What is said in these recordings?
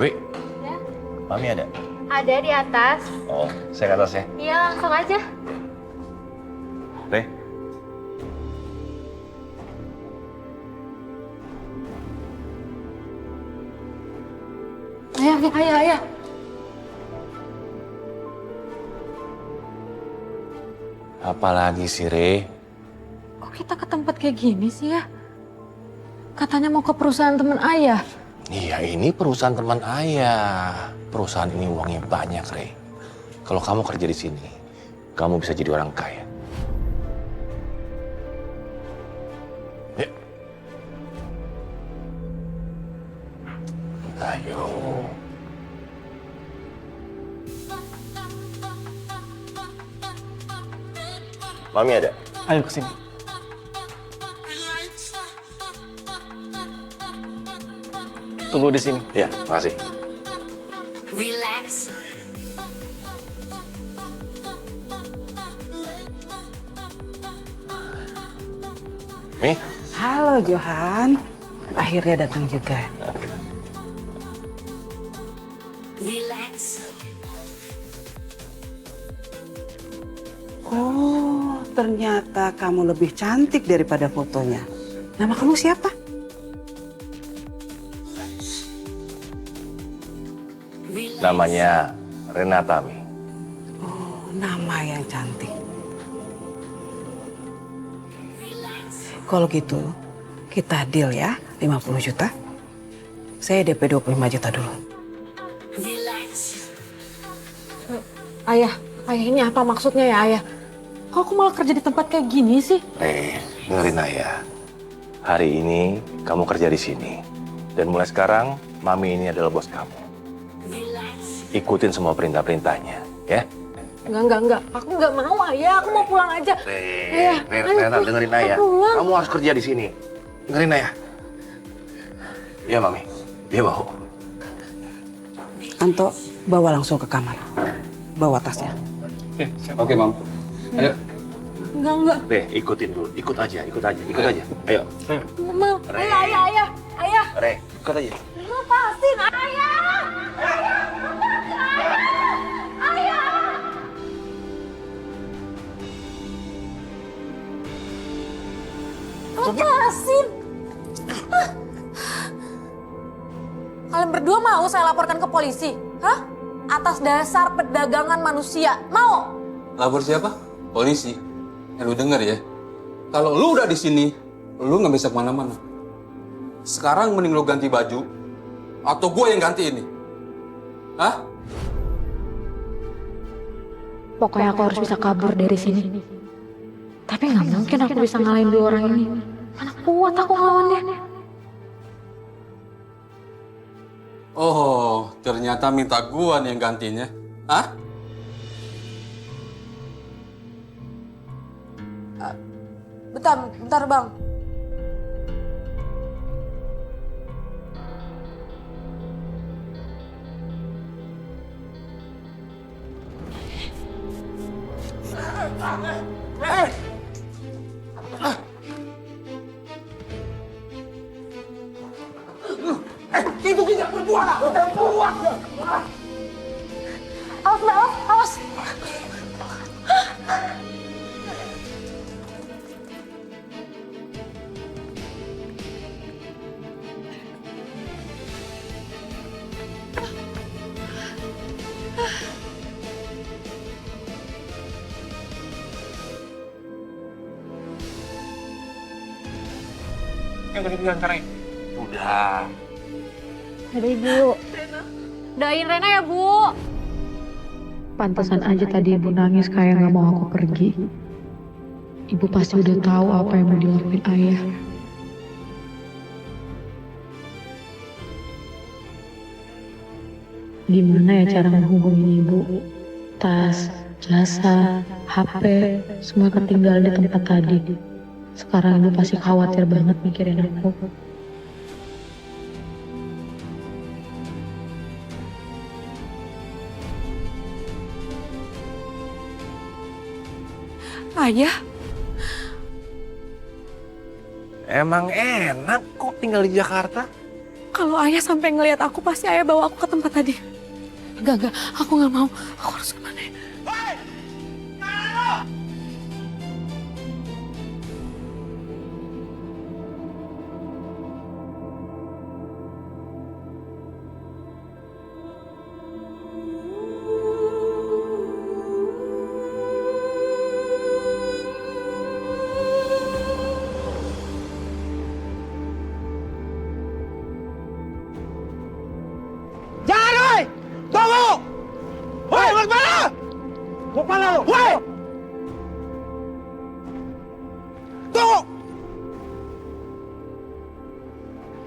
Wi, Ya. Mami ada? Ada di atas. Oh, saya ke atas ya. Iya, langsung aja. Re, Ayah. apa lagi sih, Re? Kok kita ke tempat kayak gini sih ya? Katanya mau ke perusahaan temen ayah. Iya, ini perusahaan teman ayah. Perusahaan ini uangnya banyak, Re. Kalau kamu kerja di sini, kamu bisa jadi orang kaya. Yuk. Ayo. Mami ada? Ayo kesini. Tunggu di sini. Ya, makasih. Relax. Mi? Halo Johan, akhirnya datang juga. Relax. Oh, ternyata kamu lebih cantik daripada fotonya. Nama kamu siapa? Namanya Renata, Mi. Oh, nama yang cantik. Kalau gitu, kita deal ya, 50 juta. Saya DP 25 juta dulu. Relax. Ayah ini apa maksudnya ya ayah? Kok aku malah kerja di tempat kayak gini sih? Dengerin ayah. Hari ini kamu kerja di sini. Dan mulai sekarang, Mami ini adalah bos kamu. Ikutin semua perintah-perintahnya, ya? Enggak. Aku nggak mau ayah, aku mau pulang aja. Ayah, Renata, dengerin ayah. pulang. Kamu harus kerja di sini. Dengerin ayah. Ya, Mami. Dia bawa. Anto, bawa langsung ke kamar. Bawa tasnya. Oke, Mam. Ayo. Enggak. Re, ikutin dulu. Ikut aja. Ayo. Nggak mau. Ayah. Re, ikut aja. Lepasin ayah. Lepasin. Kalian berdua mau saya laporkan ke polisi? Hah? Atas dasar perdagangan manusia. Mau? Lapor siapa? Polisi. Lu denger ya. Kalau lu udah di sini, lu nggak bisa kemana-mana. Sekarang mending lu ganti baju, atau gue yang ganti ini. Hah? Pokoknya aku harus bisa kabur dari sini. Tapi nggak mungkin aku bisa ngalahin dua orang ini. Mana kuat aku ngelawannya. Oh, ternyata minta gua nih yang gantinya. Hah? Bentar bang. Awas mbak, awas. Yang tadi diantarin. Udah. Ada ibu. Doain Rena ya bu. Pantesan aja tadi ibu nangis kayak nggak mau aku pergi. Ibu pasti udah tahu apa yang mau dilakuin ayah. Gimana ya cara menghubungin ibu? Tas, jasa, HP, semua ketinggalan di tempat tadi. Sekarang ibu pasti khawatir banget mikirin aku. Ayah, Emang enak kok tinggal di Jakarta. Kalau ayah sampai ngelihat aku, pasti ayah bawa aku ke tempat tadi. Enggak, aku nggak mau. Aku harus kemana ya? Jangan, woi! Tunggu! Woi, mau kemana? Mau kemana lu? Woi! Tunggu!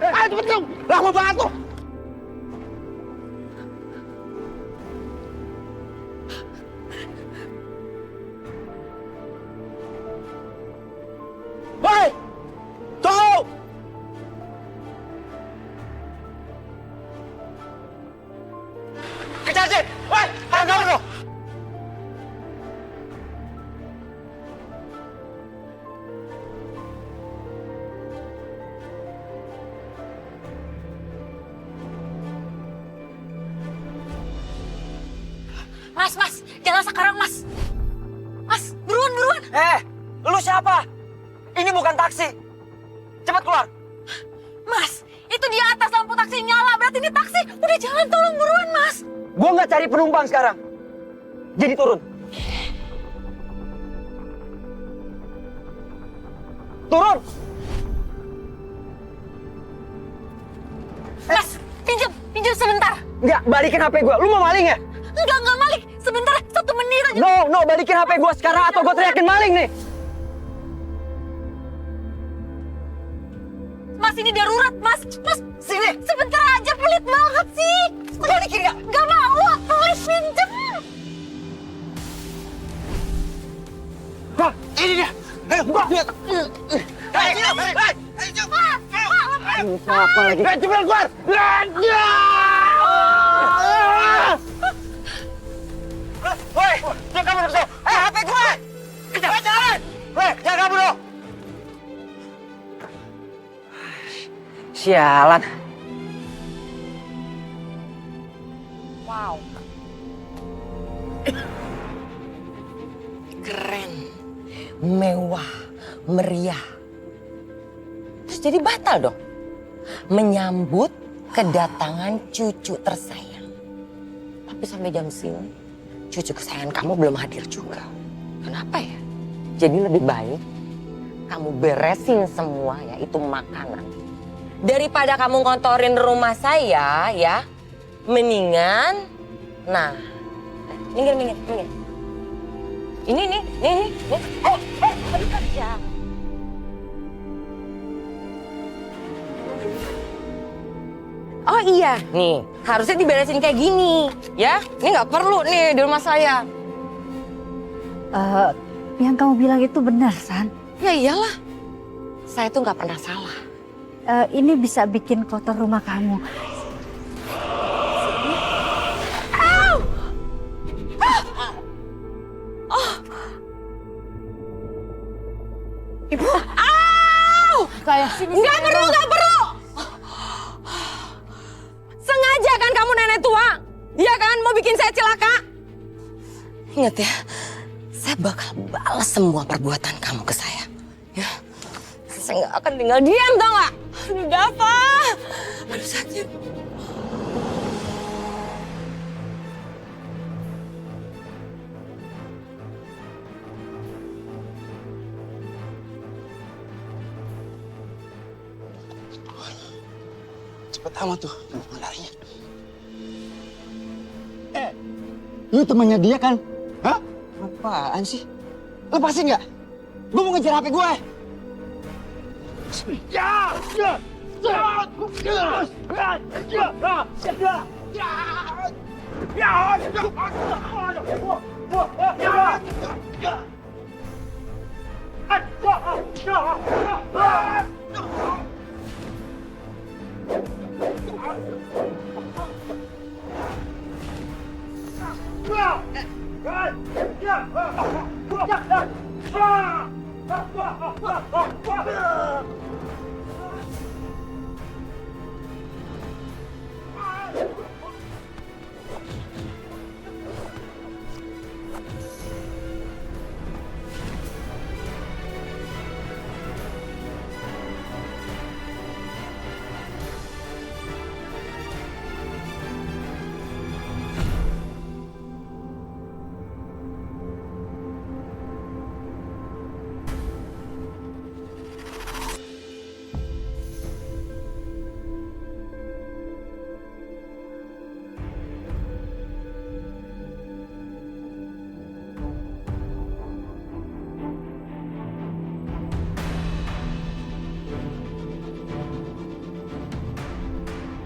Ayo cepet dong! Lama banget lu! Woi! Tunggu! Kejar sih! Woi! Ayo kabur lu! Mas, jangan sekarang, Mas. Mas, buruan. Lu siapa? Ini bukan taksi. Cepat keluar. Mas, itu di atas lampu taksi nyala. Berarti ini taksi. Udah jalan, tolong buruan, Mas. Gua nggak cari penumpang sekarang. Jadi turun. Turun! Mas, pinjam sebentar. Enggak, balikin HP gua. Lu mau maling ya? Enggak maling. Sebentar, 1 menit aja. No, balikin HP gua sekarang atau gua teriakin maling nih. Mas, ini darurat, Mas. Mas, Sini. sebentar aja, pelit banget sih. Balikin nggak? Gak mau, pelit pinjam. Bang, ini dia. Bang, lihat. Apa lagi? Cepet keluar. Woi, jangan kabur dulu. HP gue. Jangan. Woi, jangan kabur dulu. Sialan. Wow. Keren. Mewah. Meriah. Terus jadi batal dong. Menyambut kedatangan cucu tersayang. Tapi sampai jam sini, cucu kesayangan kamu belum hadir juga. Kenapa ya? Jadi lebih baik kamu beresin semua ya, itu makanan. Daripada kamu ngontorin rumah saya ya, mendingan, nah, minggir. Ini nih. Aduh kerja. Oh iya, nih harusnya diberesin kayak gini, ya. Ini nggak perlu nih di rumah saya. Yang kamu bilang itu benar, San. Ya iyalah, saya tuh nggak pernah salah. Ini bisa bikin kotor rumah kamu. Ibu, kayak nggak perlu. Sengaja kan kamu nenek tua, iya kan mau bikin saya celaka. Ingat ya, saya bakal balas semua perbuatan kamu ke saya. Ya, saya nggak akan tinggal diam, tau nggak? Aduh, Dava, aduh sakit. Cepet amat tuh, mau larinya. Lu temannya dia kan? Hah? Apaan sih? Lepasin nggak? Gue mau ngejar HP gue.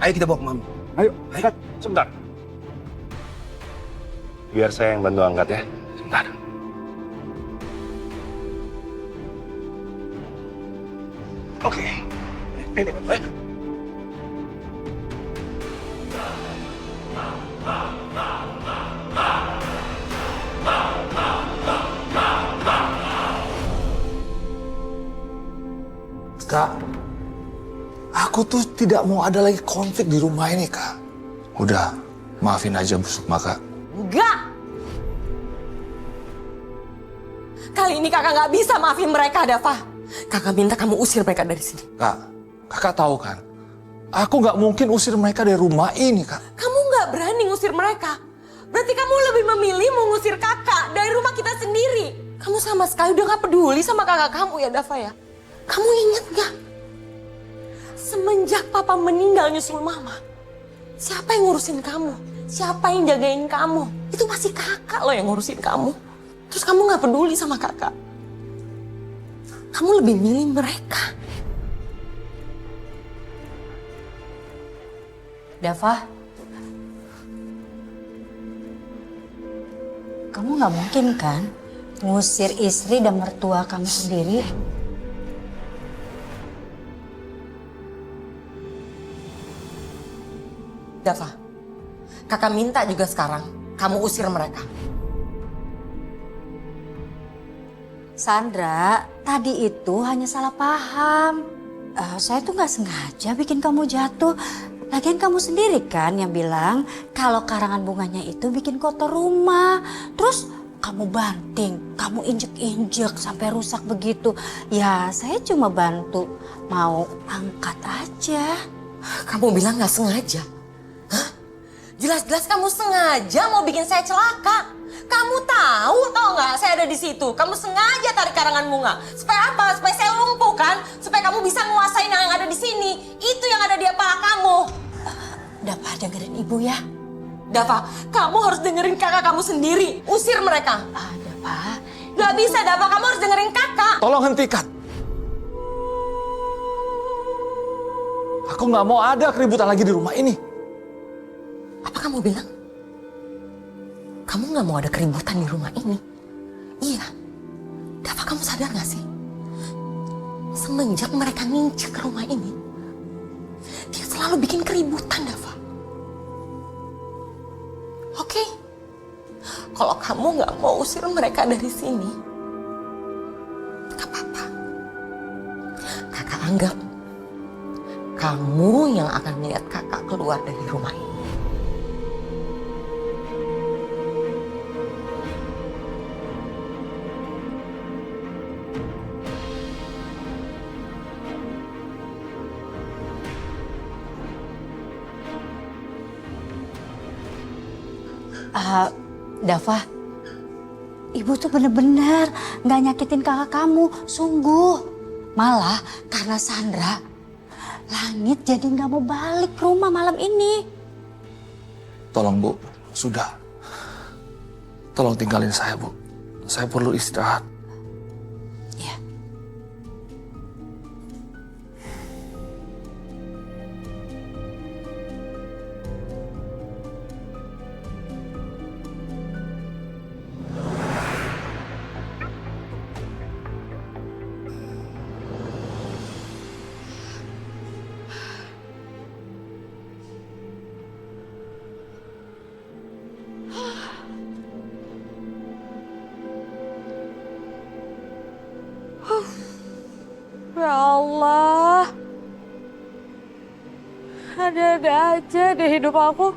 Ayo kita bawa ke Mami. Ayo, angkat. Sebentar. Biar saya yang bantu angkat ya. Sebentar. Oke. Ini, ayo. Kak, aku tuh tidak mau ada lagi konflik di rumah ini, Kak. Udah, maafin aja busuk maka. Enggak! Kali ini kakak nggak bisa maafin mereka, Dava. Kakak minta kamu usir mereka dari sini. Kak, kakak tahu kan? Aku nggak mungkin usir mereka dari rumah ini, Kak. Kamu nggak berani ngusir mereka. Berarti kamu lebih memilih mengusir kakak dari rumah kita sendiri. Kamu sama sekali udah nggak peduli sama kakak kamu ya, Dava ya? Kamu ingat gak? Semenjak papa meninggal nyusul mama, siapa yang ngurusin kamu? Siapa yang jagain kamu? Itu masih kakak loh yang ngurusin kamu. Terus kamu gak peduli sama kakak. Kamu lebih milih mereka. Dava, kamu nggak mungkin kan ngusir istri dan mertua kamu sendiri? Dava, kakak minta juga sekarang kamu usir mereka. Sandra, tadi itu hanya salah paham. Saya tuh nggak sengaja bikin kamu jatuh. Lagian kamu sendiri kan yang bilang kalau karangan bunganya itu bikin kotor rumah. Terus kamu banting, kamu injek-injek sampai rusak begitu. Ya saya cuma bantu mau angkat aja. Kamu bilang gak sengaja? Hah? Jelas-jelas kamu sengaja mau bikin saya celaka. Kamu tahu nggak saya ada di situ. Kamu sengaja tarik karangan bunga. Supaya apa? Supaya saya lumpuh kan? Supaya kamu bisa menguasai yang ada di sini. Itu yang ada di kepala kamu. Dava, dengerin ibu ya. Dava, kamu harus dengerin kakak kamu sendiri. Usir mereka. Dava. Gak bisa, Dava. Kamu harus dengerin kakak. Tolong hentikan. Aku nggak mau ada keributan lagi di rumah ini. Apa kamu bilang? Kamu gak mau ada keributan di rumah ini? Iya. Dava, kamu sadar gak sih? Semenjak mereka nginjek ke rumah ini, dia selalu bikin keributan, Dava. Oke? Kalau kamu gak mau usir mereka dari sini, gak apa-apa. Kakak anggap kamu yang akan melihat kakak keluar dari rumah ini. Dava, ibu tuh bener-bener gak nyakitin kakak kamu, sungguh. Malah karena Sandra, Langit jadi gak mau balik ke rumah malam ini. Tolong Bu, sudah. Tolong tinggalin saya Bu. Saya perlu istirahat. Ya. Ya Allah. Ada-ada aja deh hidup aku.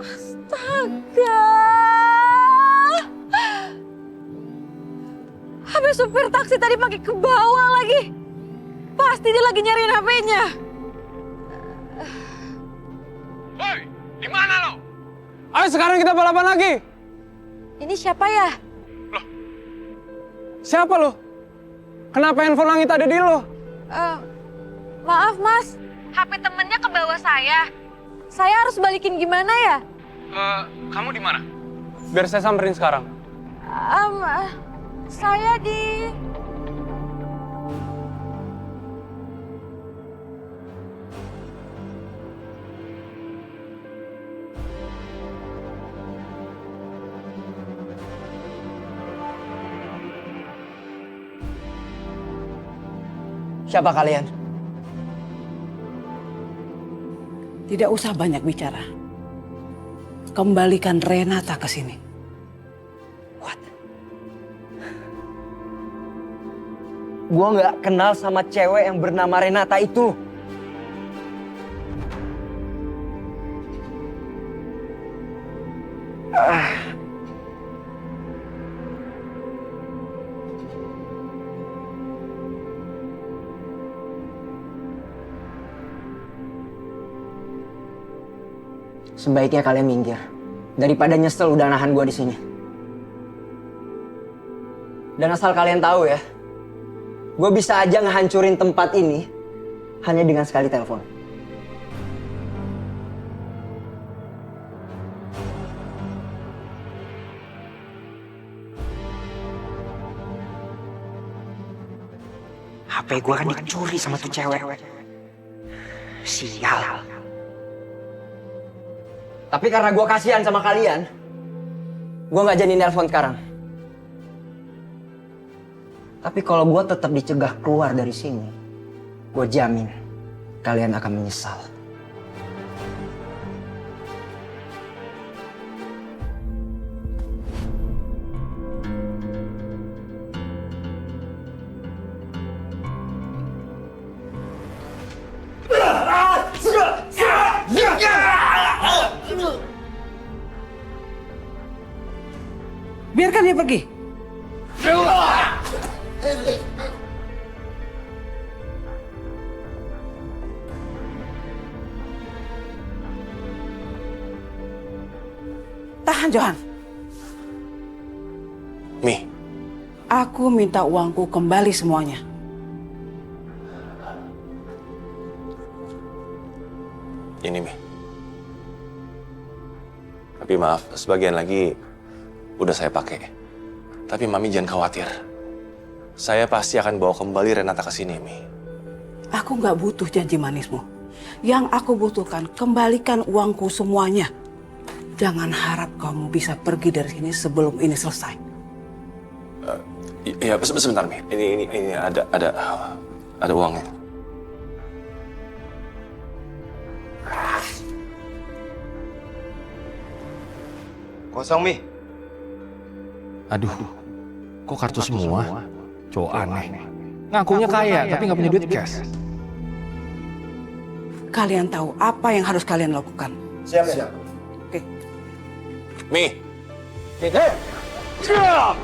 Astaga. Habis supir taksi tadi makin ke bawah lagi. Pasti dia lagi nyariin HP-nya. Woi, di mana lo? Ayo sekarang kita balapan lagi. Ini siapa ya? Siapa lo? Kenapa handphone Langit ada di lo? Maaf mas, HP temennya ke bawah saya. Saya harus balikin gimana ya? Kamu di mana? Biar saya samperin sekarang. Saya di... Siapa kalian? Tidak usah banyak bicara. Kembalikan Renata ke sini. Gua nggak kenal sama cewek yang bernama Renata itu. Sebaiknya kalian minggir daripada nyesel udah nahan gua di sini. Dan asal kalian tahu ya, gue bisa aja ngehancurin tempat ini hanya dengan sekali telepon. HP gue kan dicuri sama tuh cewek. Sial. Tapi karena gue kasihan sama kalian, gue nggak jadi nelpon sekarang. Tapi kalau gue tetap dicegah keluar dari sini, gue jamin kalian akan menyesal. Biarkan dia pergi. Tahan, Johan. Mi, Aku minta uangku kembali semuanya. ini Mi. Tapi maaf, sebagian lagi udah saya pakai. Tapi Mami jangan khawatir. Saya pasti akan bawa kembali Renata ke sini, Mi. Aku nggak butuh janji manismu. Yang aku butuhkan, kembalikan uangku semuanya. Jangan harap kamu bisa pergi dari sini sebelum ini selesai. Iya, sebentar, Mi. Ini ada uangnya. Kosong, Mi. Aduh, kok kartu semua? Cowok aneh. Ngakunya kaya, tapi nggak punya duit cash. Kalian tahu apa yang harus kalian lakukan. Siap. Oke. Mi. Siap.